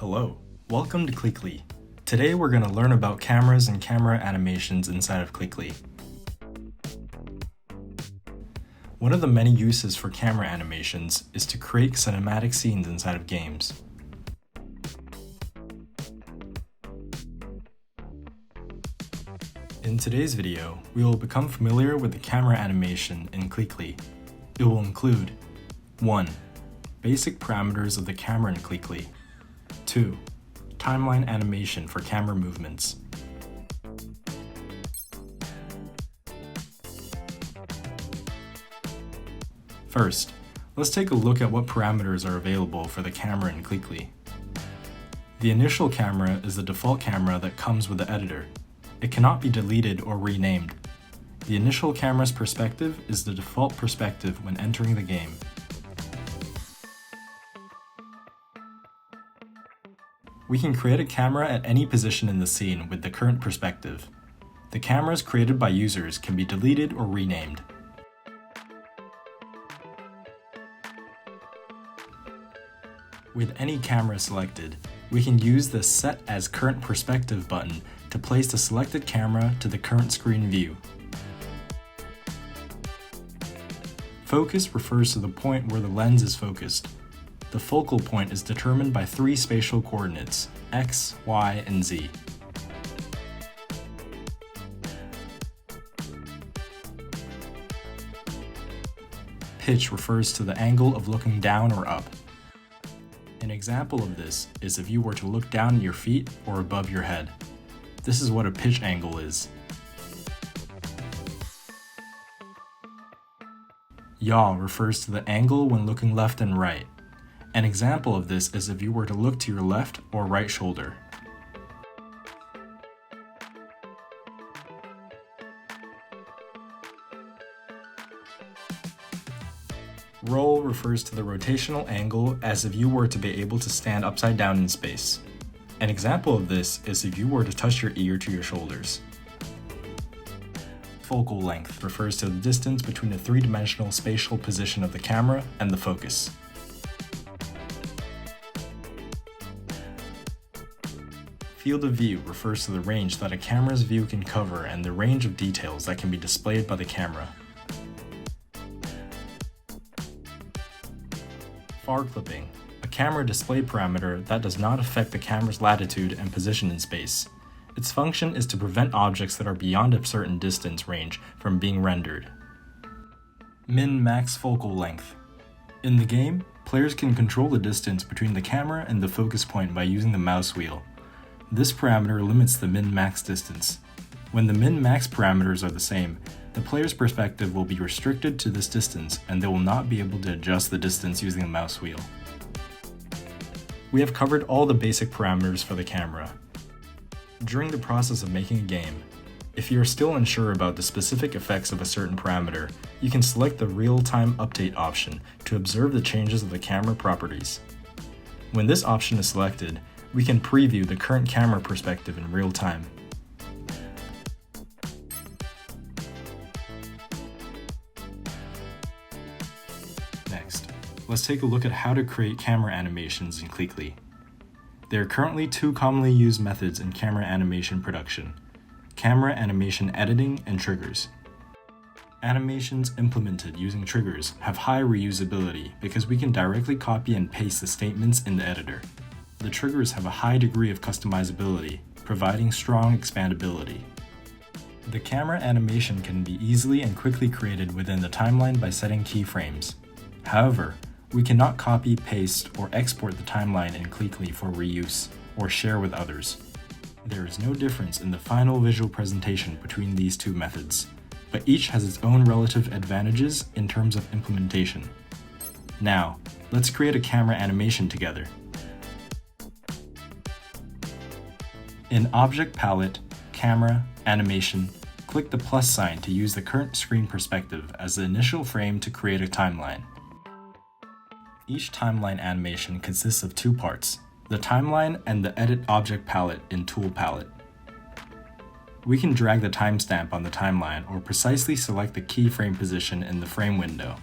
Hello, welcome to CliCli. Today we're going to learn about cameras and camera animations inside of CliCli. One of the many uses for camera animations is to create cinematic scenes inside of games. In today's video, we will become familiar with the camera animation in CliCli. It will include 1. Basic parameters of the camera in CliCli. 2. Timeline animation for camera movements. First, let's take a look at what parameters are available for the camera in CliCli. The initial camera is the default camera that comes with the editor. It cannot be deleted or renamed. The initial camera's perspective is the default perspective when entering the game. We can create a camera at any position in the scene with the current perspective. The cameras created by users can be deleted or renamed. With any camera selected, we can use the Set as Current Perspective button to place the selected camera to the current screen view. Focus refers to the point where the lens is focused. The focal point is determined by 3 spatial coordinates, x, y, and z. Pitch refers to the angle of looking down or up. An example of this is if you were to look down at your feet or above your head. This is what a pitch angle is. Yaw refers to the angle when looking left and right. An example of this is if you were to look to your left or right shoulder. Roll refers to the rotational angle as if you were to be able to stand upside down in space. An example of this is if you were to touch your ear to your shoulders. Focal length refers to the distance between the 3-dimensional spatial position of the camera and the focus. Field of view refers to the range that a camera's view can cover and the range of details that can be displayed by the camera. Far clipping, a camera display parameter that does not affect the camera's latitude and position in space. Its function is to prevent objects that are beyond a certain distance range from being rendered. Min-max focal length. In the game, players can control the distance between the camera and the focus point by using the mouse wheel. This parameter limits the min-max distance. When the min-max parameters are the same, the player's perspective will be restricted to this distance and they will not be able to adjust the distance using the mouse wheel. We have covered all the basic parameters for the camera. During the process of making a game, if you are still unsure about the specific effects of a certain parameter, you can select the Real-Time Update option to observe the changes of the camera properties. When this option is selected, we can preview the current camera perspective in real time. Next, let's take a look at how to create camera animations in CliCli. There are currently 2 commonly used methods in camera animation production: camera animation editing and triggers. Animations implemented using triggers have high reusability because we can directly copy and paste the statements in the editor. The triggers have a high degree of customizability, providing strong expandability. The camera animation can be easily and quickly created within the timeline by setting keyframes. However, we cannot copy, paste, or export the timeline in CliCli for reuse or share with others. There is no difference in the final visual presentation between these 2 methods, but each has its own relative advantages in terms of implementation. Now, let's create a camera animation together. In Object Palette, Camera, Animation, click the plus sign to use the current screen perspective as the initial frame to create a timeline. Each timeline animation consists of 2 parts, the timeline and the Edit Object Palette in Tool Palette. We can drag the timestamp on the timeline or precisely select the keyframe position in the frame window.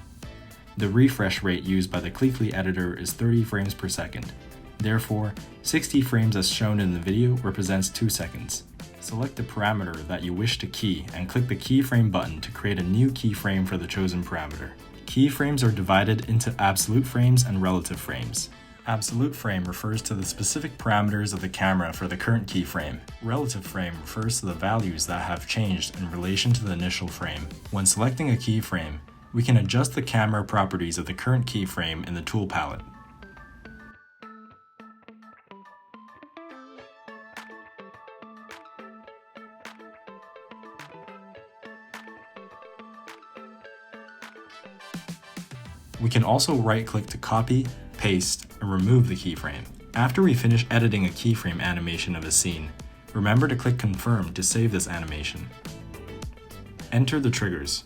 The refresh rate used by the CliCli editor is 30 frames per second. Therefore, 60 frames as shown in the video represents 2 seconds. Select the parameter that you wish to key and click the keyframe button to create a new keyframe for the chosen parameter. Keyframes are divided into absolute frames and relative frames. Absolute frame refers to the specific parameters of the camera for the current keyframe. Relative frame refers to the values that have changed in relation to the initial frame. When selecting a keyframe, we can adjust the camera properties of the current keyframe in the tool palette. We can also right-click to copy, paste, and remove the keyframe. After we finish editing a keyframe animation of a scene, remember to click Confirm to save this animation. Enter the triggers.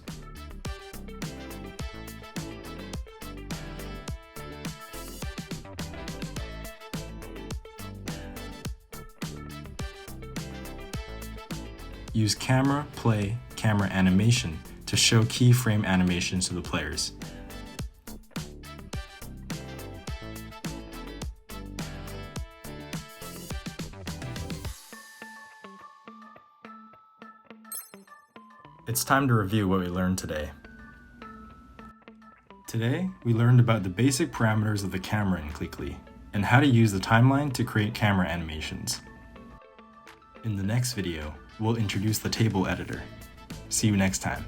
Use Camera, Play, Camera Animation to show keyframe animations to the players. It's time to review what we learned today. Today, we learned about the basic parameters of the camera in CliCli, and how to use the timeline to create camera animations. In the next video, we'll introduce the table editor. See you next time.